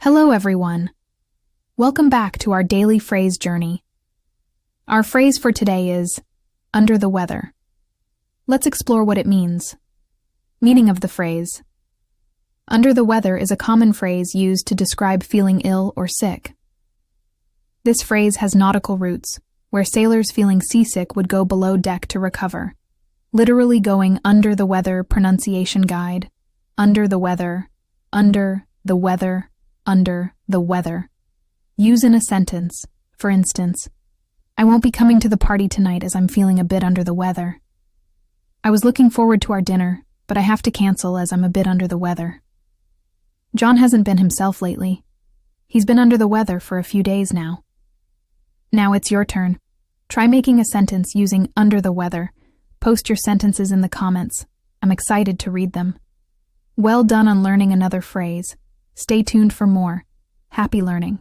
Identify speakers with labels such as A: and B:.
A: Hello, everyone. Welcome back to our daily phrase journey. Our phrase for today is under the weather. Let's explore what it means. Meaning of the phrase. Under the weather is a common phrase used to describe feeling ill or sick. This phrase has nautical roots, where sailors feeling seasick would go below deck to recover. Literally going under the weather pronunciation guide. Under the weather, under the weather, under the weather. Use in a sentence. For instance, I won't be coming to the party tonight as I'm feeling a bit under the weather. I was looking forward to our dinner, but I have to cancel as I'm a bit under the weather. John hasn't been himself lately. He's been under the weather for a few days now. Now it's your turn. Try making a sentence using under the weather. Post your sentences in the comments. I'm excited to read them. Well done on learning another phrase. Stay tuned for more. Happy learning.